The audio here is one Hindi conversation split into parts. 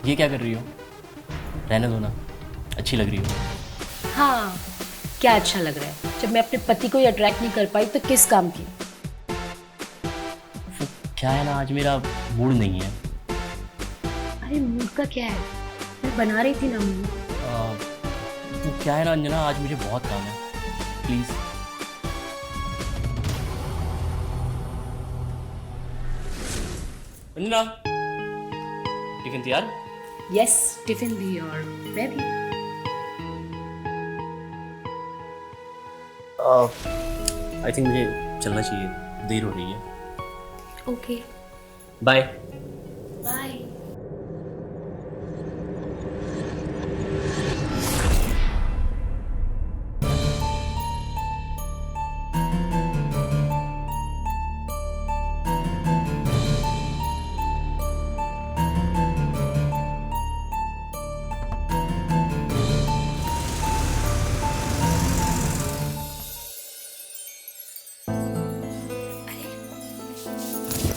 ये क्या कर रही हो? रहने दो ना, अच्छी लग रही हो। हाँ, क्या अच्छा लग रहा है? जब मैं अपने पति को ही अट्रैक्ट नहीं कर पाई तो किस काम की? फिर क्या है ना, आज मेरा मूड नहीं है। अरे मूड का क्या है? मैं बना रही थी ना मूड। तो क्या है ना अंजना, आज मुझे बहुत काम है, प्लीज़। अंजना, टिफिन तैयार? यस, टिफिन भी और मैं भी। आई थिंक मुझे चलना चाहिए, देर हो रही है। Okay, bye. बाय।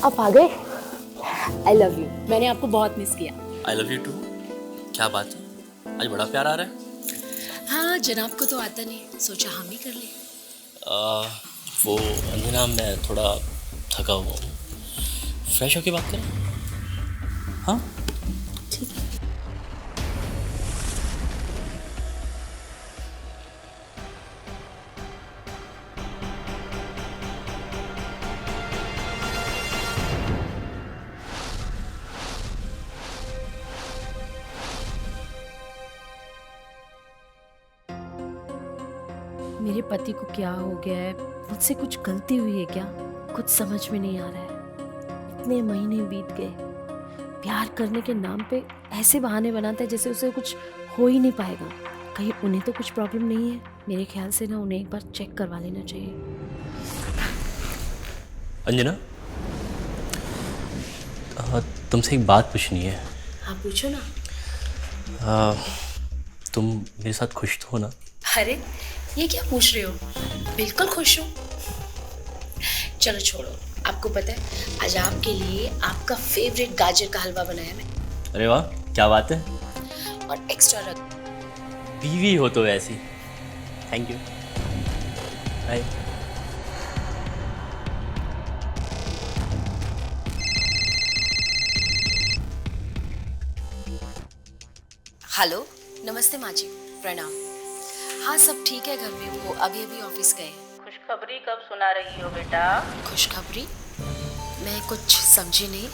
आप आ गए? I love you. मैंने आपको बहुत मिस किया। I love you too. क्या बात है, आज बड़ा प्यार आ रहा है। हाँ, जनाब को तो आता नहीं, सोचा हम ही कर लें। वो अंजना, मैं थोड़ा थका हुआ हूँ, फ्रेश होके बात करें? हाँ, ठीक है। मेरे पति को क्या हो गया है? मुझसे कुछ गलती हुई है क्या? कुछ समझ में नहीं आ रहा है। इतने महीने बीत गए, प्यार करने के नाम पे ऐसे बहाने बनाता है जैसे उसे कुछ हो ही नहीं पाएगा। कहीं उन्हें तो कुछ प्रॉब्लम नहीं है? मेरे ख्याल से ना उन्हें एक बार चेक करवा लेना चाहिए। अंजना, तुमसे एक बात पूछनी है। हाँ, पूछो ना। तुम मेरे साथ खुश तो हो ना? अरे, ये क्या पूछ रहे हो? बिल्कुल खुश हूँ। चलो छोड़ो, आपको पता है आज आपके लिए आपका फेवरेट गाजर का हलवा बनाया मैं। अरे वाह, क्या बात है। और एक्स्ट्रा रख। बीवी हो तो ऐसी। Thank you. बाय। हेलो, नमस्ते माँ जी, प्रणाम। हाँ, सब ठीक है घर में, वो अभी अभी ऑफिस गए हैं। खुशखबरी कब सुना रही हो बेटा? खुशखबरी? मैं कुछ समझी नहीं।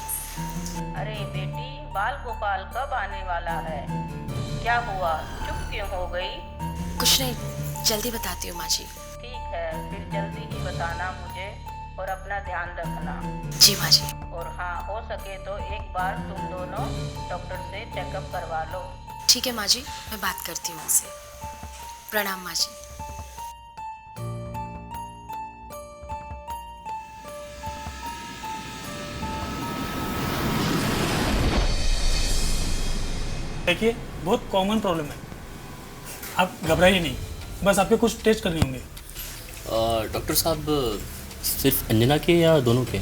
अरे बेटी, बाल गोपाल कब आने वाला है? क्या हुआ, चुप क्यों हो गई? कुछ नहीं, जल्दी बताती हूँ माँ जी। ठीक है, फिर जल्दी ही बताना मुझे और अपना ध्यान रखना। जी माँ जी। और हाँ, हो सके तो एक बार तुम दोनों डॉक्टर से चेकअप करवा लो। ठीक है माँ जी, मैं बात करती हूँ उनसे। प्रणाम माँ जी। देखिए, बहुत कॉमन प्रॉब्लम है, आप घबराइए नहीं, बस आपके कुछ टेस्ट करने होंगे। डॉक्टर साहब, सिर्फ अंजना के या दोनों के?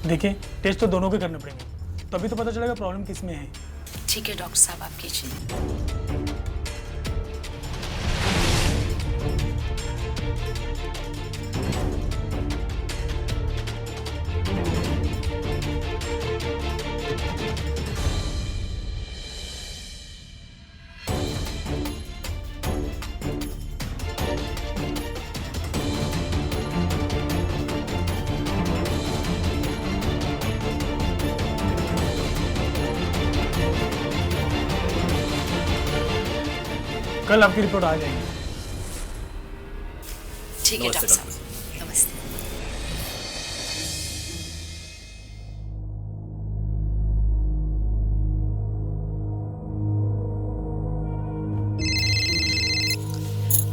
देखिए, टेस्ट तो दोनों के करने पड़ेंगे, तभी तो पता चलेगा प्रॉब्लम किस में है। ठीक है डॉक्टर साहब, आप कीजिए। कल आपकी रिपोर्ट आ जाएगी। ठीक है नमस्ते डॉक्टर साहब, नमस्ते।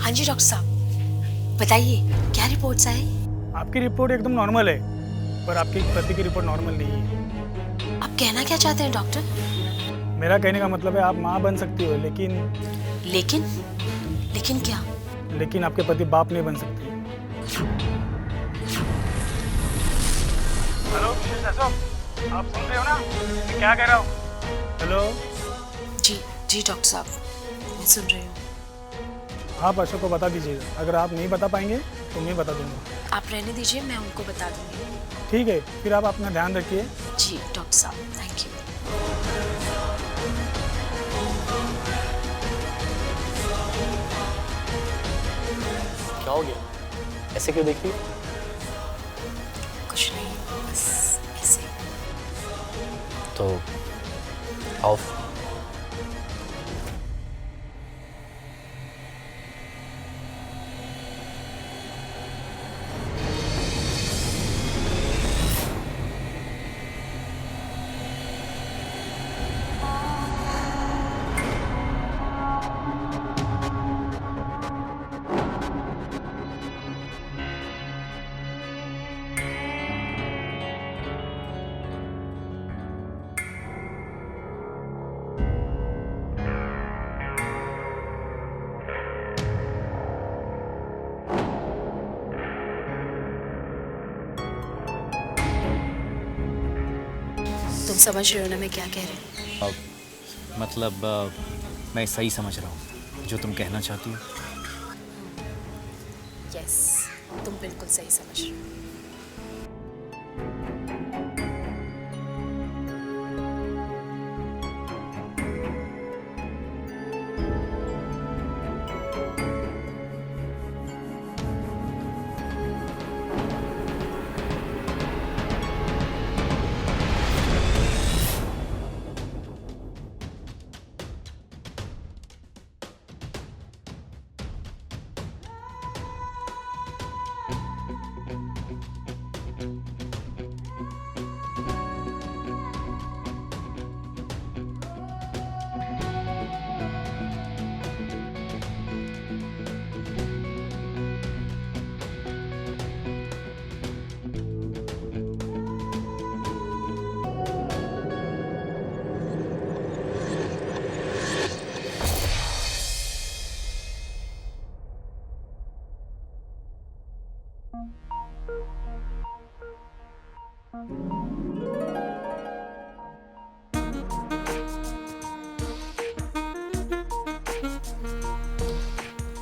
हाँ जी डॉक्टर साहब, बताइए क्या रिपोर्ट्स आई? आपकी रिपोर्ट एकदम नॉर्मल है, पर आपके पति की रिपोर्ट नॉर्मल नहीं है। आप कहना क्या चाहते हैं डॉक्टर? मेरा कहने का मतलब है आप माँ बन सकती हो, लेकिन लेकिन? लेकिन क्या? लेकिन आपके पति बाप नहीं बन सकते। हेलो मिसेस अशोक, आप सुन रहे हो ना मैं क्या कह रहा हूँ? हेलो। जी जी डॉक्टर साहब, मैं सुन रही हूँ। आप अशोक को बता दीजिएगा, अगर आप नहीं बता पाएंगे तो मैं बता दूंगा। आप रहने दीजिए, मैं उनको बता दूंगी। ठीक है, फिर आप अपना ध्यान रखिए। जी डॉक्टर साहब, थैंक यू। क्या हो गया, ऐसे क्यों देख रही हो? कुछ नहीं, बस ऐसे। तो आओ। तुम समझ रहे हो ना मैं क्या कह रही हूँ? मतलब मैं सही समझ रहा हूँ जो तुम कहना चाहती हो। यस, तुम बिल्कुल सही समझ रहे हो।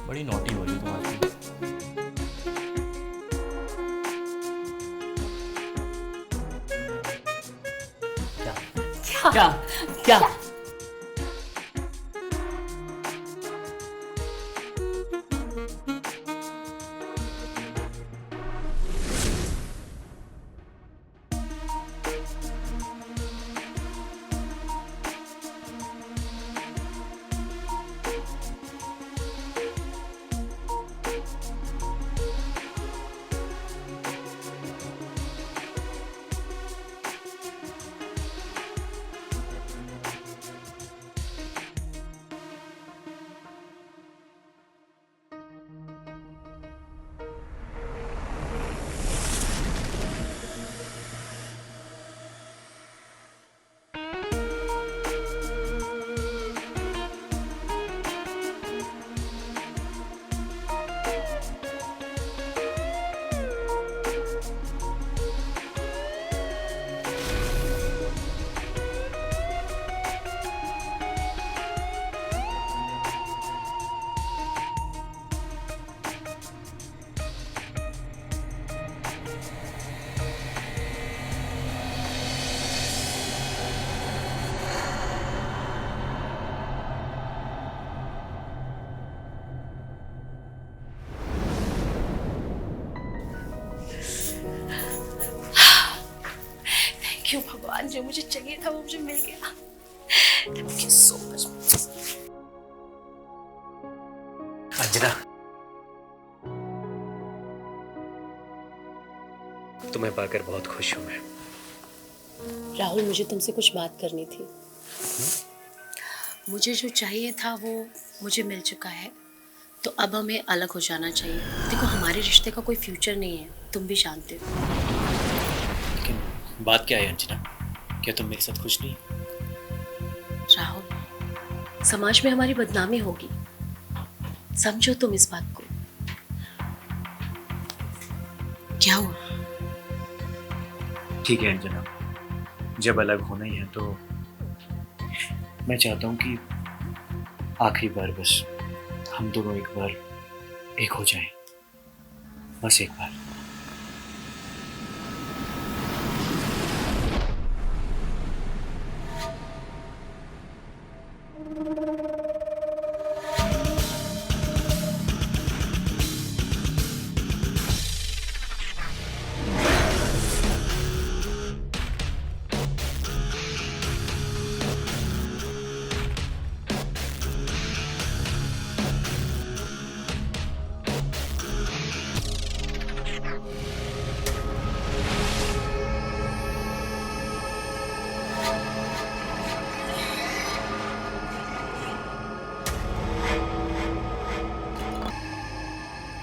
बड़ी नॉटी हो रही हो तुम आजकल। क्या क्या? थैंक यू भगवान, जो मुझे चाहिए था वो मुझे मिल गया। Thank you so much. Anjana, तुम्हें पाकर बहुत खुश हूं मैं। राहुल, मुझे तुमसे कुछ बात करनी थी। मुझे जो चाहिए था वो मुझे मिल चुका है, तो अब हमें अलग हो जाना चाहिए। देखो, हमारे रिश्ते का कोई फ्यूचर नहीं है, तुम भी जानते हो। लेकिन बात क्या है अंजना, क्या तुम मेरे साथ खुश नहीं? राहुल, समाज में हमारी बदनामी होगी, समझो तुम इस बात को। क्या हुआ? ठीक है अंजना, जब अलग होना ही है तो मैं चाहता हूँ कि आखिरी बार बस हम दोनों एक बार एक हो जाएं, बस एक बार।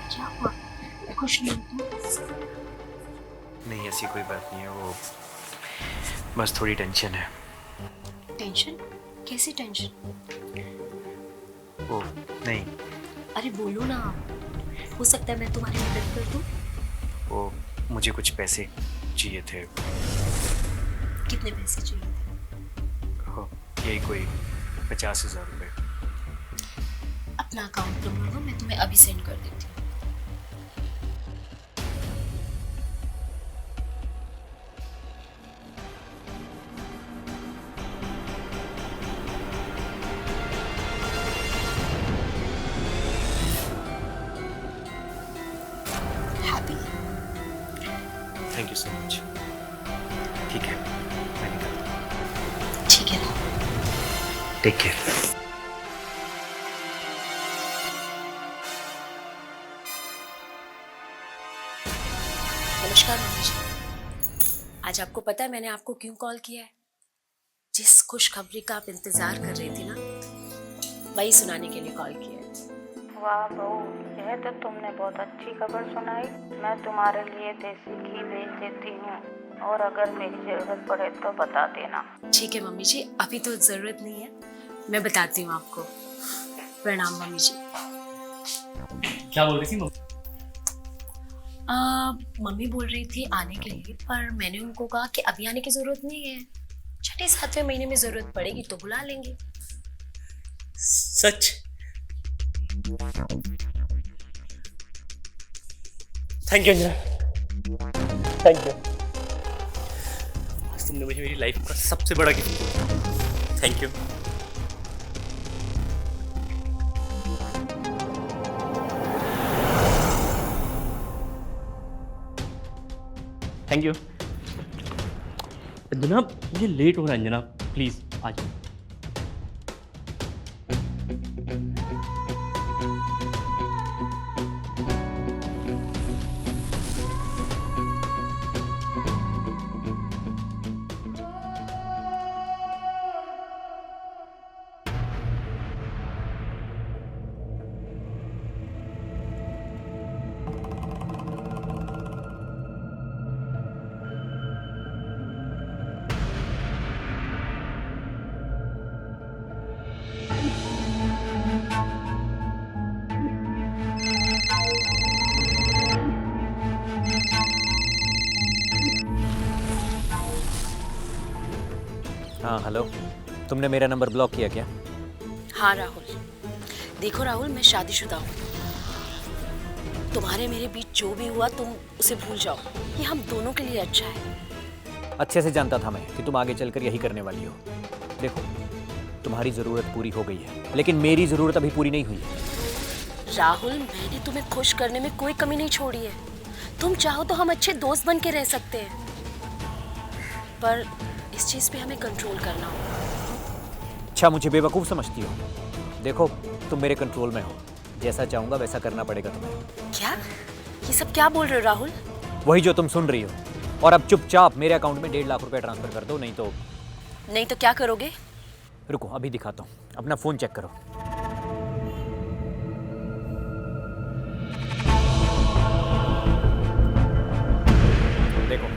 क्या हुआ? खुश नहीं तुम? नहीं, ऐसी कोई बात नहीं है, वो बस थोड़ी टेंशन है। टेंशन? कैसी टेंशन? वो नहीं, अरे बोलो ना, हो सकता है मैं तुम्हारी मदद कर दूं। वो मुझे कुछ पैसे चाहिए थे। कितने पैसे चाहिए? हो, यही कोई 50,000 रुपये। अपना अकाउंट नंबर दो, मैं तुम्हें अभी सेंड कर देती हूँ। Happy? Thank you so much. ठीक है, मैं निकलता हूँ। ठीक है ना? Take care. नमस्कार मम्मी जी। आज आपको पता है मैंने आपको क्यों कॉल किया है? जिस खुशखबरी का आप इंतजार कर रही थी ना, वही सुनाने के लिए कॉल किया है। वाह बहू, यह तो तुमने बहुत अच्छी खबर सुनाई। मैं तुम्हारे लिए देसी घी भेज देती हूँ, और अगर मेरी जरूरत पड़े तो बता देना। ठीक है मम्मी जी, अभी तो जरूरत नहीं है, मैं बताती हूँ आपको। प्रणाम मम्मी जी। क्या बोल रही थी मम्मी? मम्मी बोल रही थी आने के लिए, पर मैंने उनको कहा कि अभी आने की जरूरत नहीं है, 6-7वें महीने में जरूरत पड़ेगी तो बुला लेंगे। सच? Thank you Anjana, thank you. आज तुमने मुझे मेरी लाइफ का सबसे बड़ा गिफ्ट दिया। Thank you. Thank you Anjana, मुझे लेट हो रहा है अंजना, प्लीज आ जाओ। हाँ हेलो, तुमने मेरा नंबर ब्लॉक किया क्या? हाँ राहुल, देखो राहुल, मैं शादीशुदा हूँ। तुम्हारे मेरे बीच जो भी हुआ तुम उसे भूल जाओ, ये हम दोनों के लिए अच्छा है। अच्छे से जानता था मैं कि तुम आगे चलकर यही करने वाली हो। देखो, तुम्हारी ज़रूरत पूरी हो गई है, लेकिन मेरी ज़रूरत अभी पूरी नहीं हुई है। राहुल, मैंने तुम्हें खुश करने में कोई कमी नहीं छोड़ी है। तुम चाहो तो हम अच्छे दोस्त बन के रह सकते हैं, पर इस चीज़ पे हमें कंट्रोल करना होगा। अच्छा, मुझे बेवकूफ़ समझती हो? देखो, तुम मेरे कंट्रोल में हो, जैसा चाहूँगा वैसा करना पड़ेगा तुम्हें। क्या? ये सब क्या बोल रहे हो राहुल? वही जो तुम सुन रही हो। और अब चुपचाप मेरे अकाउंट में 1.5 लाख रुपए ट्रांसफ़र कर दो, नहीं तो क्या करोगे? रुको, अभी दिखाता हूँ। अपना फ़ोन चेक करो। देखो,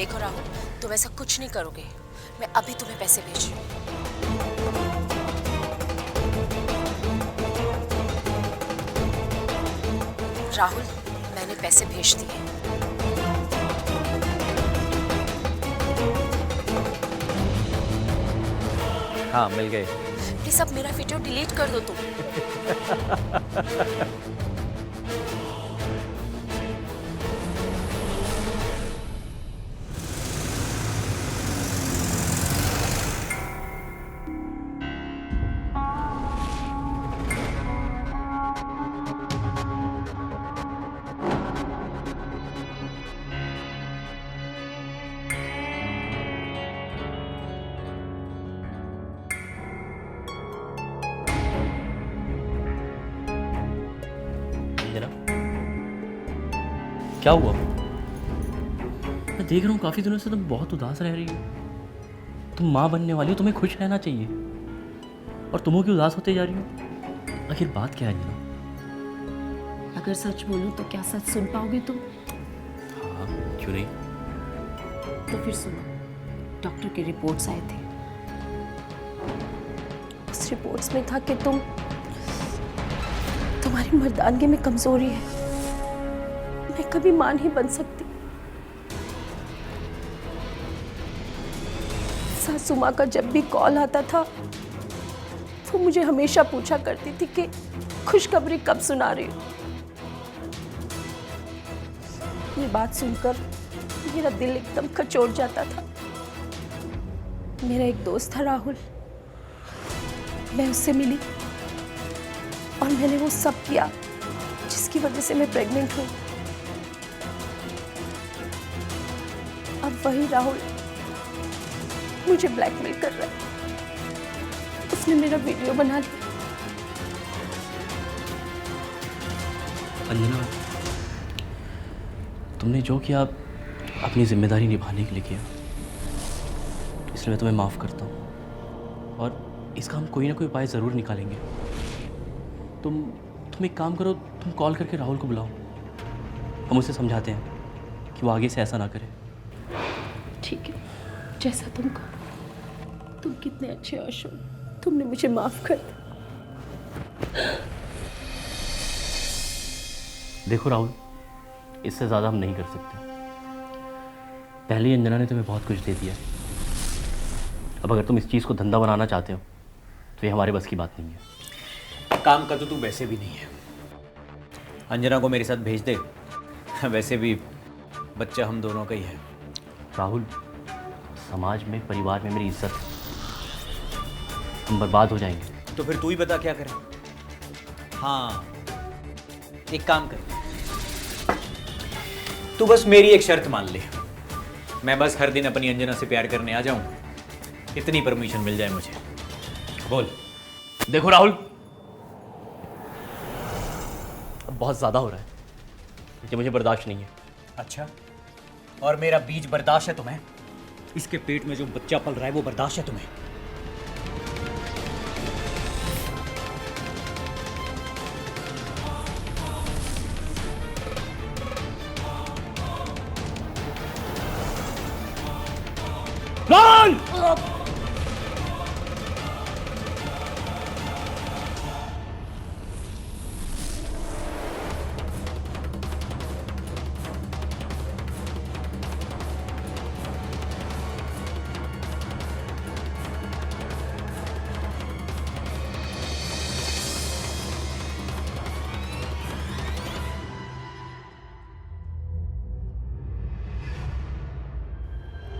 देखो राहुल, तुम ऐसा कुछ नहीं करोगे। मैं अभी तुम्हें पैसे भेज रही हूँ। राहुल, मैंने पैसे भेज दिए। हाँ, मिल गए। प्लीज अब मेरा वीडियो डिलीट कर दो तुम। अंजना, क्या हुआ? मैं देख रहा हूँ काफ़ी दिनों से तुम बहुत उदास रह रही हो। तुम माँ बनने वाली हो, तुम्हें खुश रहना चाहिए, और तुम क्यों उदास होते जा रही हो? आखिर बात क्या है अंजना? अगर सच बोलूं तो क्या सच सुन पाओगे तुम? हाँ, क्यों नहीं? तो फिर सुनो, डॉक्टर के रिपोर्ट्स आए थे। उस रिपोर्ट्स में था कि तुम्हारी मर्दानगी में कमजोरी है। मैं कभी मां नहीं बन सकती। सासू माँ का जब भी कॉल आता था वो मुझे हमेशा पूछा करती थी कि खुशखबरी कब सुना रही हो। ये बात सुनकर मेरा दिल एकदम कचोट जाता था। मेरा एक दोस्त था राहुल, मैं उससे मिली और मैंने वो सब किया जिसकी वजह से मैं प्रेग्नेंट हुई। अब वही राहुल मुझे ब्लैकमेल कर रहा है। उसने मेरा वीडियो बना लिया। अंजना, तुमने जो किया अपनी जिम्मेदारी निभाने के लिए किया, इसलिए मैं तुम्हें माफ़ करता हूँ, और इसका हम कोई ना कोई उपाय ज़रूर निकालेंगे। तुम एक काम करो, तुम कॉल करके राहुल को बुलाओ, हम उसे समझाते हैं कि वो आगे से ऐसा ना करे। ठीक है, जैसा तुम कहो। तुम कितने अच्छे हो अशोक, तुमने मुझे माफ कर दिया। देखो राहुल, इससे ज़्यादा हम नहीं कर सकते। पहले ही अंजना ने तुम्हें बहुत कुछ दे दिया है। अब अगर तुम इस चीज़ को धंधा बनाना चाहते हो तो ये हमारे बस की बात नहीं है। काम का तो तू वैसे भी नहीं है। अंजना को मेरे साथ भेज दे, वैसे भी बच्चा हम दोनों का ही है। राहुल, समाज में, परिवार में मेरी इज्जत है, हम बर्बाद हो जाएंगे। तो फिर तू ही बता क्या करें। हाँ, एक काम कर, तू बस मेरी एक शर्त मान ले। मैं बस हर दिन अपनी अंजना से प्यार करने आ जाऊं, इतनी परमिशन मिल जाए मुझे। बोल। देखो राहुल, अब बहुत ज़्यादा हो रहा है, ये मुझे बर्दाश्त नहीं है। अच्छा, और मेरा बीज बर्दाश्त है तुम्हें? इसके पेट में जो बच्चा पल रहा है वो बर्दाश्त है तुम्हें? राहुल!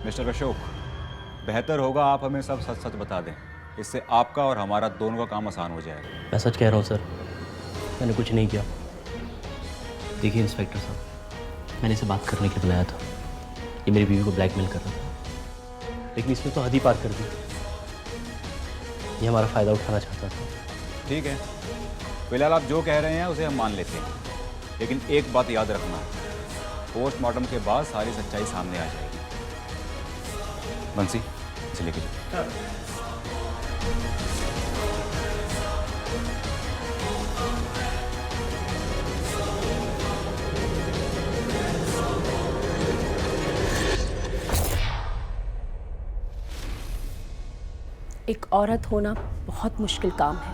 मिस्टर अशोक, बेहतर होगा आप हमें सब सच सच बता दें। इससे आपका और हमारा दोनों का काम आसान हो जाएगा। मैं सच कह रहा हूँ सर, मैंने कुछ नहीं किया। देखिए इंस्पेक्टर साहब, मैंने इसे बात करने के लिए बुलाया था। ये मेरी बीवी को ब्लैकमेल कर रहा था, लेकिन इसने तो हद ही पार कर दी। ये हमारा फ़ायदा उठाना चाहता था। ठीक है, फिलहाल आप जो कह रहे हैं उसे हम मान लेते हैं, लेकिन एक बात याद रखना, पोस्टमार्टम के बाद सारी सच्चाई सामने आ जाएगी। बंसी, इसे लेके जाओ। एक औरत होना बहुत मुश्किल काम है,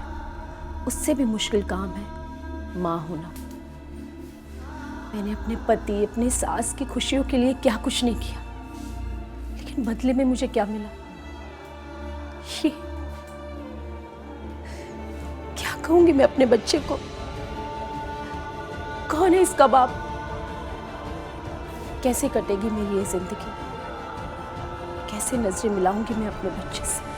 उससे भी मुश्किल काम है माँ होना। मैंने अपने पति, अपनी सास की खुशियों के लिए क्या कुछ नहीं किया, लेकिन बदले में मुझे क्या मिला? ये क्या कहूंगी मैं अपने बच्चे को? कौन है इसका बाप? कैसे कटेगी मेरी ये जिंदगी? कैसे नजरें मिलाऊंगी मैं अपने बच्चे से?